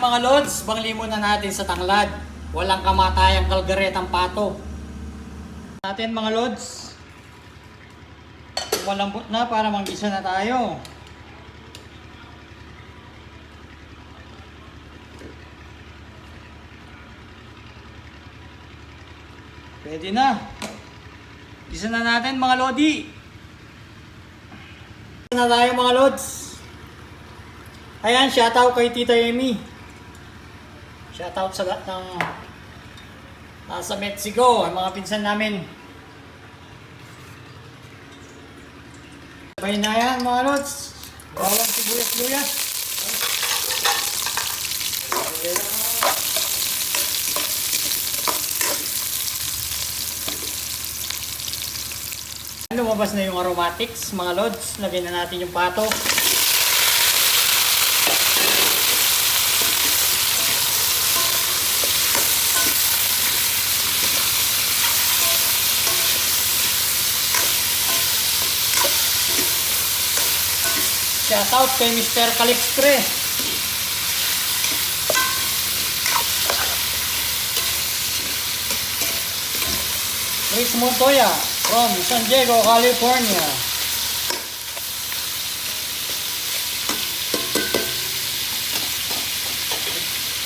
mga lods, banglimo na natin sa tanglad. Walang kamatayang kalgaretang pato. Natin mga lods. Malambot na para manggisa na tayo. Pwede na. Gisa na natin mga lodi. Gisa na tayo mga lods. Ayan, shoutout kay Tita Amy. Shoutout sa lahat ng nasa Mexico, ang mga pinsan namin. Sabay na yan mga lods. Bawang sibuyas-luyas. Lumabas na yung aromatics mga lods. Lagyan na natin yung pato. Shoutout kay Mr. Calixtre. Chris Montoya from San Diego, California.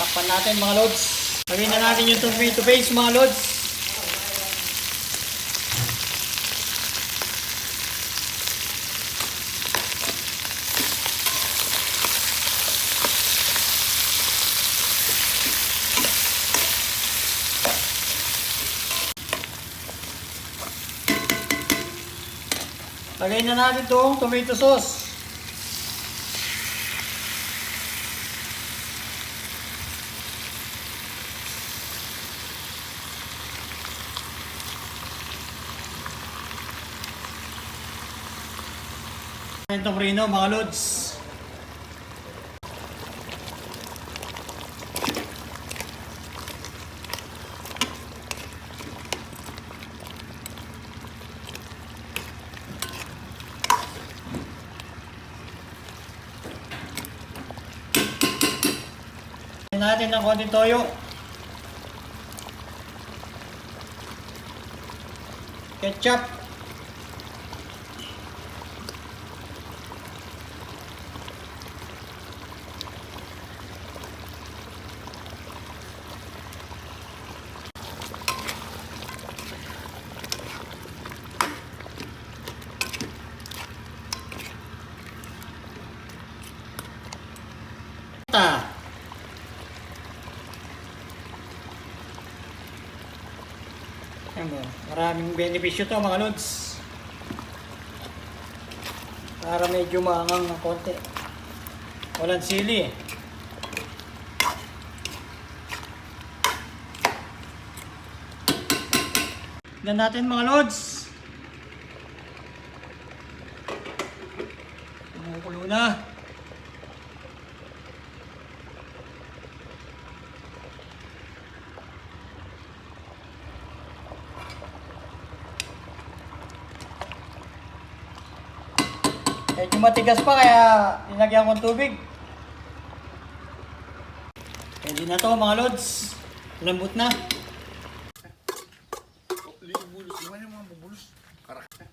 Takpan natin mga lods. Lagyan na natin yung tomato paste mga lods. Lagay na natin itong tomato sauce. Itong rino mga lods. Natin ng konting toyo. Ketchup. Maraming benepisyo to mga lods. Para medyo maangang ng konti. Walang sili eh. Tignan natin mga lods. Kumukulo na. Medyo matigas pa kaya nilagyan kong tubig. Pwede na to mga lods. Lambot na. Libulos, iwan yung mga bubulos. Karakal.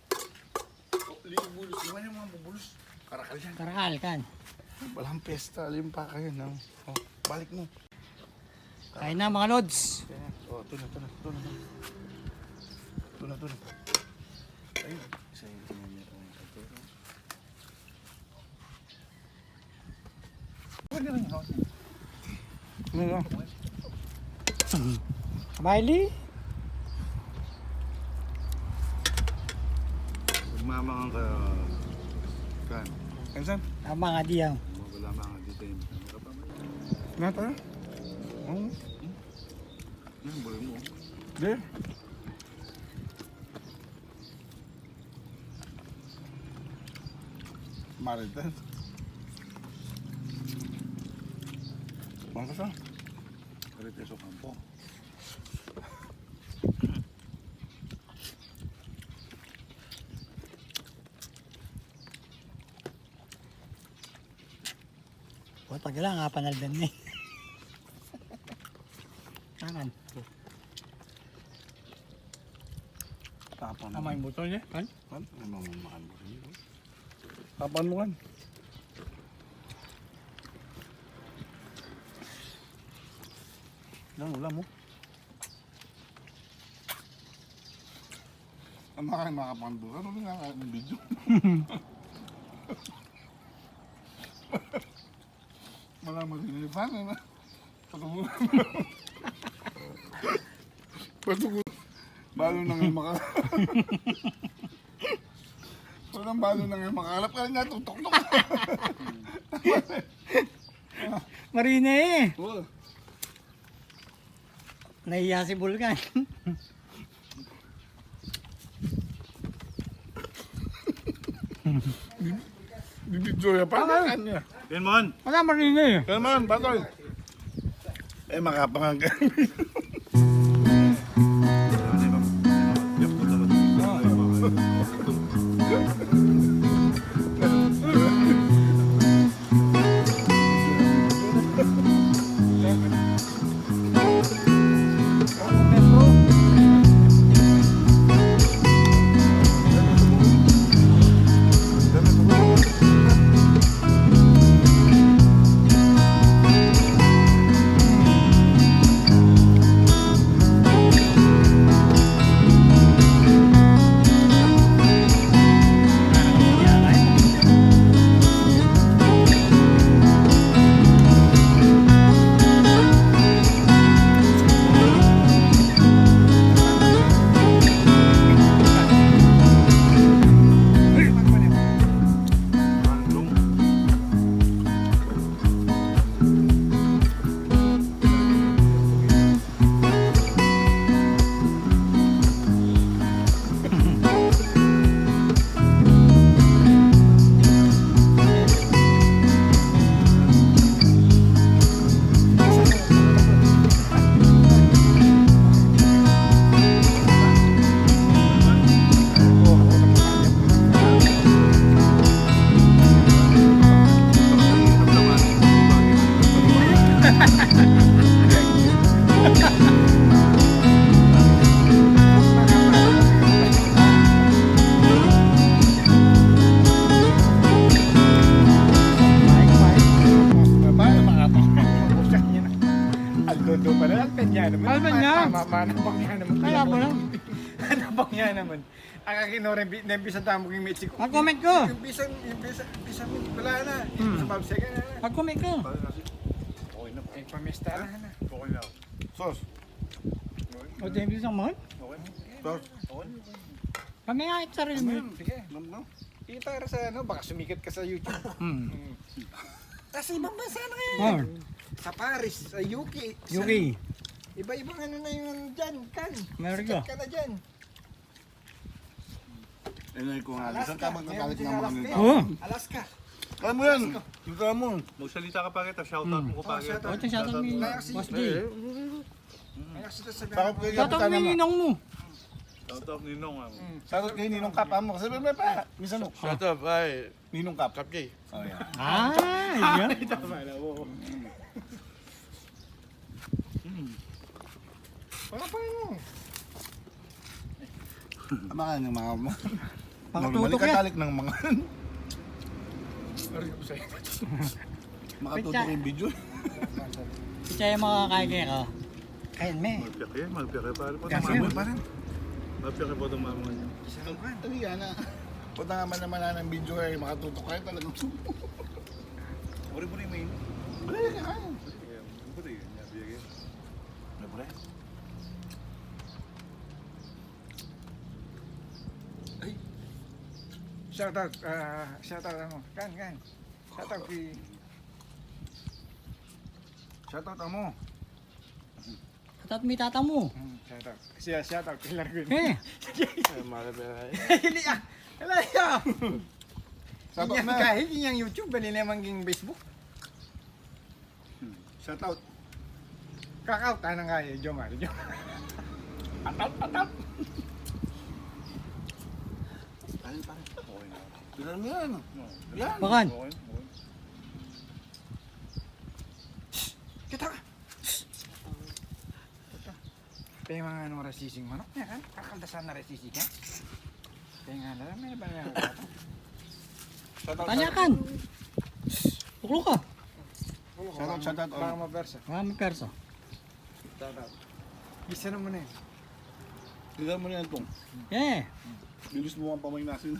Libulos, iwan yung mga bubulos. Karakal yan. Karakal kan. Walang pesta. Limpa kayo. No? Oh, balik mo. Kain na mga lods. Oh, ito na. Ayun. Isa yung tinanyan ko. Pwede rin yun. Ano? Miley? Magmamangan ka. Kan? Kansan? Tama nga diyaw. Wala mga dito yung camera pa. Nga tayo? Oo. Yan, boleh mo. Di? Marites. Bangka sa? Marites o kampo. Buat pag lang, panaldan na eh. Tangan. Tapan mo. Tama yung buto niya. Kan? Kan? Ano mo makan mo rin? Tapan mo kan? Yan, ulam mo. Ang makapandu. Ano nga ng video? Wala masinilipan na. Patungulong. Patungulong. Balo na ngayon Walang balo na ngayon makakalap ka nga. Tutok-tok. Marina eh. Oo. Nahiya si Bulkan. Bibidyo ya pa. Kanya. Yan man. Wala Marina eh. Kaya man, batoy. Eh, makapangang ka. Aldodo pala. Alpen niya naman. Alpen niya? Manapang niya naman. Kaya mo lang. Manapang niya naman. Ang akinore, nembisan tamo kong Mexico. Mag-comment ko. Yung bisan, wala na. Sa babsega na. Mag-comment ko. Okay na. Eh, pamesta na. Okay na. Sos. O din isang mahal. Okay na. Sos. Kami nga ito sarili mo. Sige. No. Kita ka sa ano, baka sumikat ka sa YouTube. Hmm. Sa ibang bansa na ngayon. Oh, Sa Paris, sa UK. Yuki. Iba-ibang ano na yun dyan, kan. Amerika. Sikat ka na dyan. Enay ko nga. Saan ka magkakalit ng mga Alaska. nito? Oo. Alaska. Kaya mo yan. Kaya mo. Magsalita ka pa kita. Shoutout mo ko pa kita. shoutout. O ito siya ito ni Boss D. May nakasita sa Sakop kayo Shoutout kapitan mo mo. ninong mo. Shoutout Ninong. Sakop kayo ninong kap mo. Kasi may pa. Minsan no. Shut up, ay. Ninong kap. Cupcake. Oh yan. Ah, yun. Pakapay mo. Mga ng mga Pakatutok Normally yan. katalik ng mga Sorry ko sa'yo. makatutok yung video. Ito yung mga kaya ko. Kain me. Malpiyake. Malpiyake. Paano po Kasi itong mo, mama? Malpiyake po itong mama niyo. Ano yan na. Punta nga naman na ng video ay makatutok kayo talagang sumo. Buri-buri may ino. Wala ka kain. Buri. Nabiyagin. Libre. Shoutout, shoutout ano. Kan. Shoutout kay... Shoutout mo. At may tata mo. Shoutout. Siya, shoutout kay Largo. Eh, Ay, malapit. Hindi ah. Wala ya. Shoutout Inyang na. kahit inyang YouTube, bali naman ging Facebook. Shoutout. Kakaw, tanang kaya. Jomar. Atap. Kain pa. Okay na. Tignan mo yan. Yan. bakan. Okay. Kita ka. Kaya mga anong rasising manok niya kan? Kakaldasan na rasising kan? Kaya nga na, may ba na Tanyakan! Tuklo ka! Shoutout. Baka mapersa. Marami perso. Isa naman na yun. Tignan mo na yan, Tong. Eh! Bilis mo ang pamaynasin.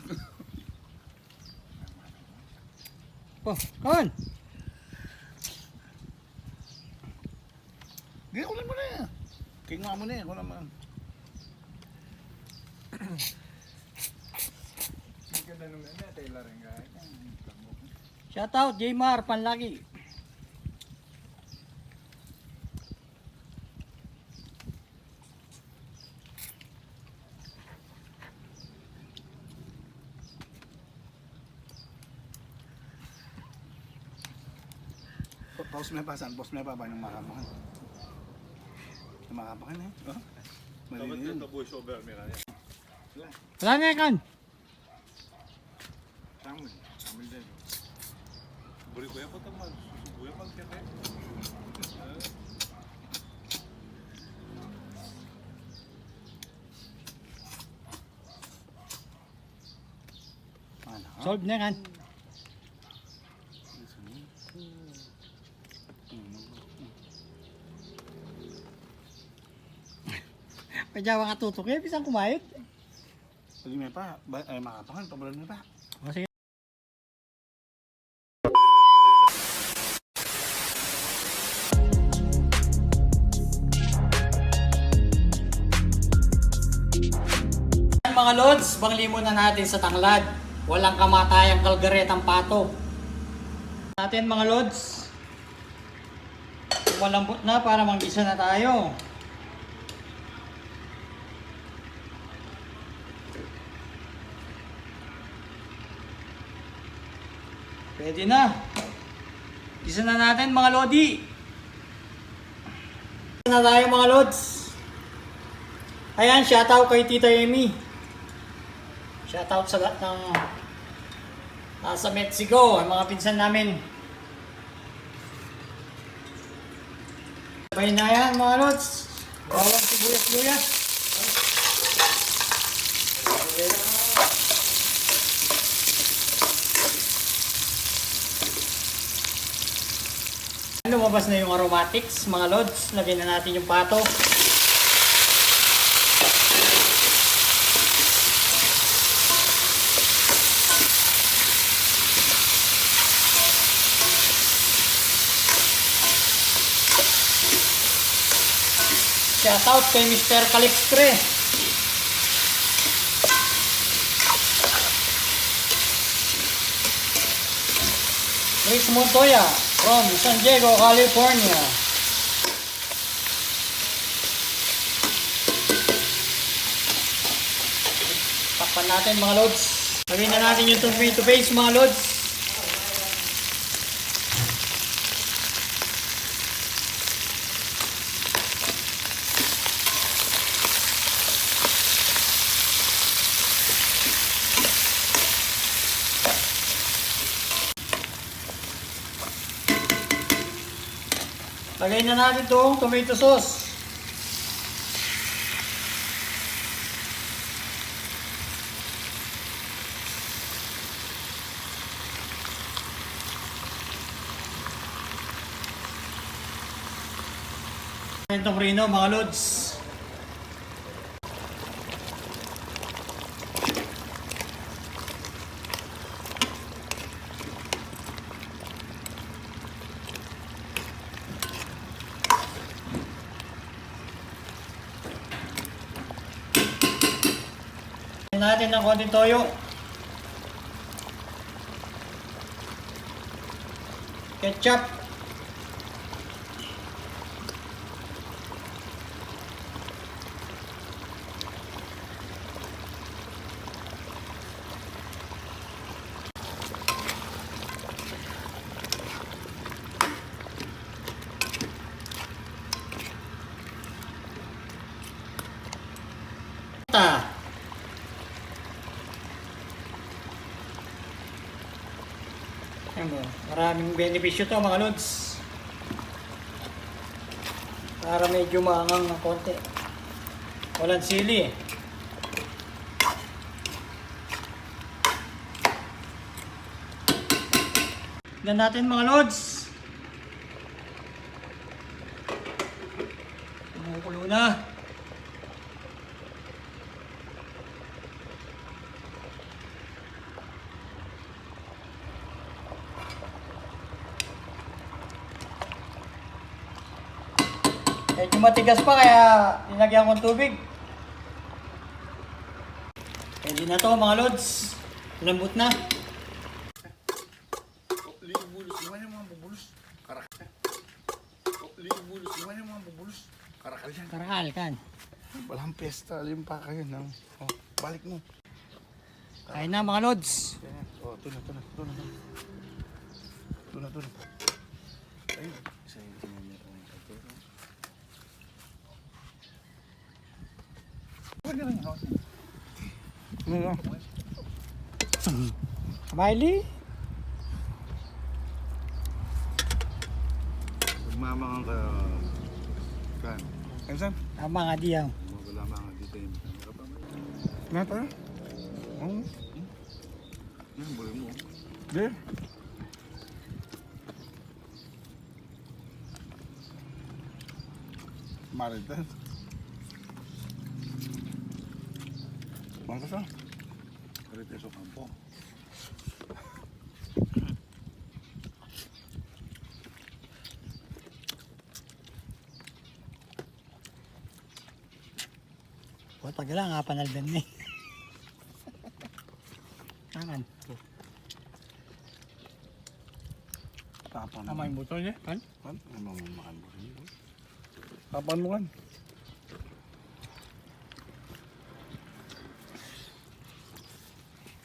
Oh, kawan! Hindi, kunin mo na yan. Kinga mo na yan, kung naman. Ang ganda naman na, Taylor rin kahit. Shoutout, Jmar, Panlagi. Pause mo pa, saan? Pause mo pa ba ng makapakan? Ng makapakan eh. Ha? Mali na yun. voice over nila yan. Wala na kan! Samul din. Buri ko yan, patamal. Susubuyan pag kete. Solve na kan. Pajawa ka tutok eh, pisang kumayot. Pag may pa, makapakan, pabalan mo pa. O sige. Mga lods, banglimo na natin sa tanglad. Walang kamatayang kalgaretang pato. Natin mga lods. Malambot na para manggisa na tayo. Pwede na. Gisa na natin mga lodi. Gisa na tayo mga lods. Ayan, shoutout kay Tita Amy. Shoutout sa lahat ng nasa Mexico, ang mga pinsan namin. Sabay na yan mga lods. Bawang sibuyas-luyas. Lumabas na yung aromatics mga lods. Lagyan na natin yung pato. Shoutout kay Mr. Calixtre. Chris Montoya from San Diego, California. Takpan natin mga lods. Lagyan na natin yung tomato paste mga lods. Lagay na natin itong tomato sauce. Itong rino mga lods. Natin ng konting toyo. Ketchup. Maraming benepisyo to mga lods. Para medyo maangang ng konti. Walang sili. Tignan natin mga lods. Kumukulo na. Medyo matigas pa kaya nilagyan ko ng tubig. Pwede na to mga lods. Lambot na. Libulos, iwan yung mga bubulos. Karakal. Libulos, iwan yung mga bubulos. Karakal yan. Karakal kan. Walang pesta, alim pa kayo ng... Oh, balik mo. Kain na mga lods. Oh, ito na. Ayun. Isa yung tinamira ng kapero. Huwag na lang hawak niya. Miley. Magmamangan ka... Kan? Kansan? Tama nga diyaw. Magmamangan dito yung kamera pa. Nga tayo? Oo. Yan, buhay mo. Di. Marites. Bangka sa? Marites o kampo. O, taga lang nga panaldan ni. Tangan. Tapan mo. Tama yung butol niya. Kan? Kan? Ano mo makan mo rin? Tapan mo kan.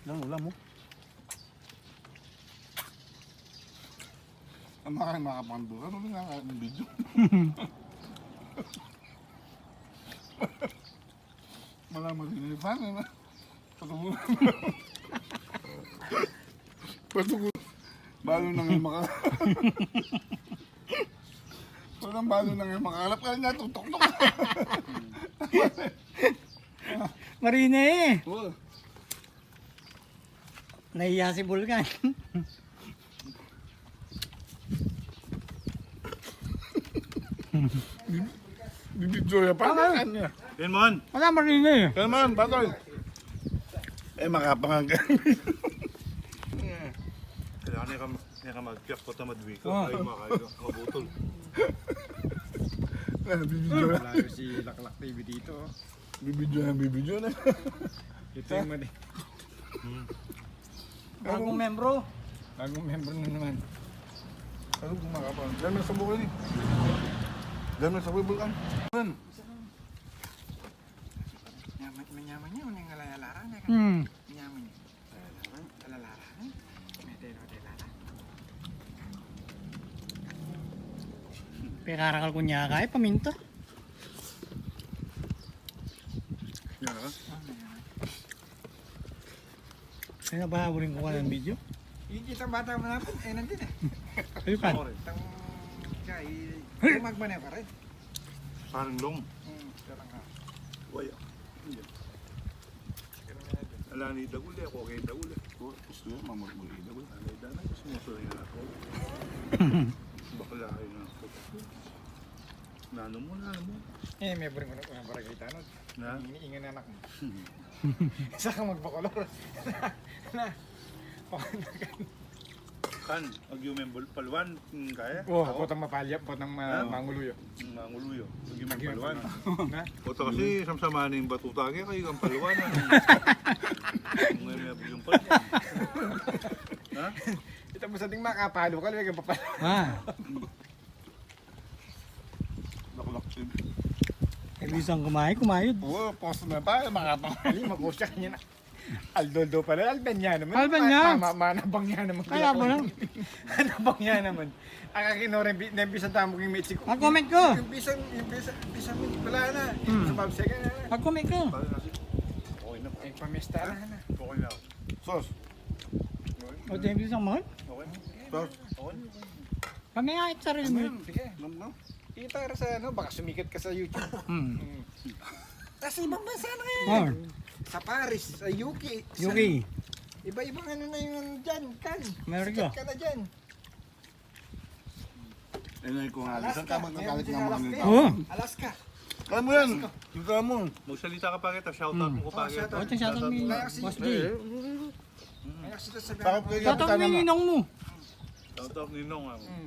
Lang, ulam mo. Ang makapandura, ano nga nga ng video? Malaman din yung fan, ano? Patubulan. Patubulan. Balo na ngayon maka... Walang balo na ngayon makalap ka nga, tutok-tok. Marina eh. Oo. Nahiya si Vulcan. Bibidyo ya pa. Kanya. Kenmon! Wala Marina eh. Kenmon, batoy! Eh, makapangang ka. Kailangan niya ka mag-piak ko tamadwi ko. Oo. Ay, mabutol. Bibidyo na. Malayo si Laklak TV dito. Bibidyo na. Ito yung mali. Bagong membro. Bagong member na naman. Ano kung makapang? Diyan mo sa bukol ni. Diyan mo sa bukol. Ano? Manyaman niya, manang alalara na kan. Manyaman niya. Alalara na. May telo-telara. Pekarakal ko niya kaya paminta. Yan ha? Kaya ba rin ko ka ng video? Yung kita bata mo natin, eh nandun eh. Ayun kan. Itang kaya, magmana pa rin. Parang long. Sarang ka. Waya. Ala ni dagul ako kay dagul. Gusto yun, mamagmuli. Alay dana ko sumusunod na ako. Bakla ay na ako. Nano mo. Eh, may bring ko na unang barangay tanod. Na? Iniingan anak mo. Isa kang magbakolor. Na. Kan, ag yung membol palwan kaya. Oh, ako tang mapalya, po tang manguluyo. Manguluyo. Ag yung palwan. Na? Oto kasi samsama ning batutagi kayo ang palwan. Ngayon may yung palwan. Ha? Ito mo sa ting makapalo ka, lagay ka papalo. Ah. Laklak sin. Ibisang kumayod. Oo, posto na tayo, makapang. Ali, makusya kanya na. Aldoldo pala, Albanya naman. Albanya? Manabang niya naman. Kaya mo lang. Manabang niya naman. Ang akinore, nembisan tamo kong Mexico. Mag-comment ko. Yung bisan mo, wala na. Sa babsay ka na. Mag-comment ko. Okay na. Eh, pamesta na. Okay na. Sos. O din bisang mahal. Okay. Sos. Okay. Kami nga it sarili mo. Sige. Alam mo? Kita ka sa ano, baka sumikat ka sa YouTube. Hmm. Tapos ibang bansa na ngayon. Oh, Sa Paris, sa UK. Yuki. Iba-ibang ano na yung dyan, kan. Amerika. Sikat ka na dyan. Inay ko nga. Alaska. Saan ka magkakalit ng Meron mga din nito? Alaska. Oo. Alaska. Kaya mo yan. Yung kaya mo. Magsalita ka pa kita, shoutout mo ko pa kita. Oh, ito shoutout ni Boss J. May aksita sa Sakop kayo Shoutout kapitana ni mo. Ninong mo. Shoutout Ninong.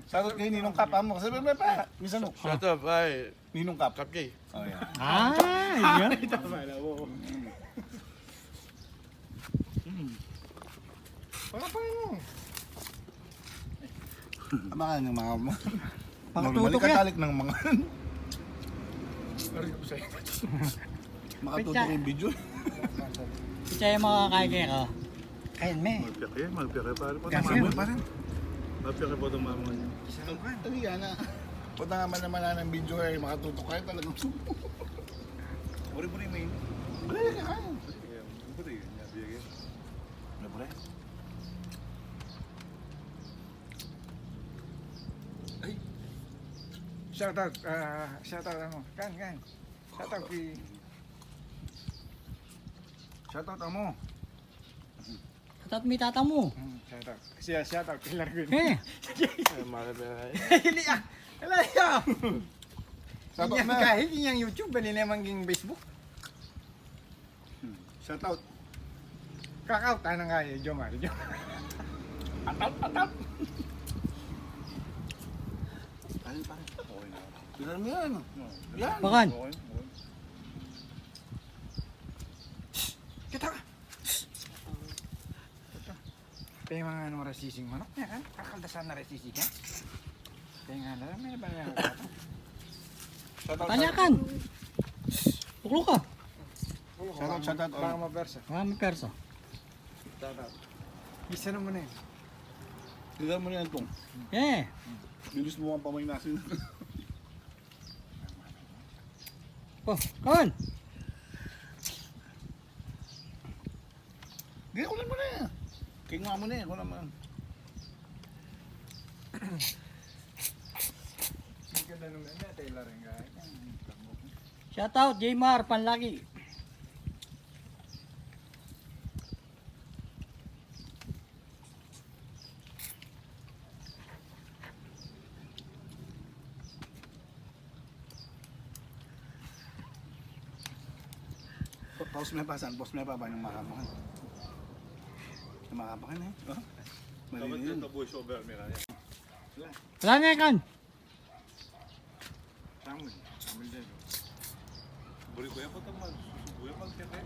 Sakop kayo Ninong Kap mo. Sabi mo pa. Minsan no. Shut up, ay. Ninong Kap. Kapkay. Oh, yan. Ah, yan. Pakapain mo. Baka ng mga... Pakatutok yan. Katalik ng mga... Makatutok yung video. Picha yung mga kaya ka. Kayan me. Magpiyake. Paano po Kasi itong pa rin. Magpiyake po itong mama niya. Tali ka na. Punta nga man naman na ng video ay makatutok kayo talagang sumo. Buri-buri mo yun. Wala ka kayo. Buri yun. Nabiyagin. Wala pala. Shoutout ano. Kan. Shoutout kay... Shoutout mo. Katat mi tata mo. Shoutout. Shoutout kay Larwin. Eh, Ay, mahal ba ay? Hindi ah. Wala yan. Shoutout na. Kahit yung YouTube, bali naman yung Facebook. Shoutout. Kakaw, tanang kaya, Jomar. Atap. Pare. Okay na. Tignan mo yan. Yan. bakan. Okay. Kita ka. Ito yung mga ano, rasising manok niya kan? Kakaldasan na rasising kan? Kaya nga na, may ba na Tanyakan. Tuklo ka. Shoutout. Baka mapersa. Marami perso. Shoutout. Isa na muna yun. Tignan mo yan itong. Eh, Bilis mo ang pamay nasin. oh, kawan. Hindi, kunin mo na yan. Kingwa mo na yan. Kunin naman. Hindi ka na naman na, Taylor yung gaya. Shoutout Jmar Panlagi. Pause mo pa saan? Pause mo pa ba yung makapakan? Yung makapakan eh. Oh? Dapat Mali yun. ito voice over mira yan. Wala na kan. Samul din. Buri ko yan po itong magpiyake.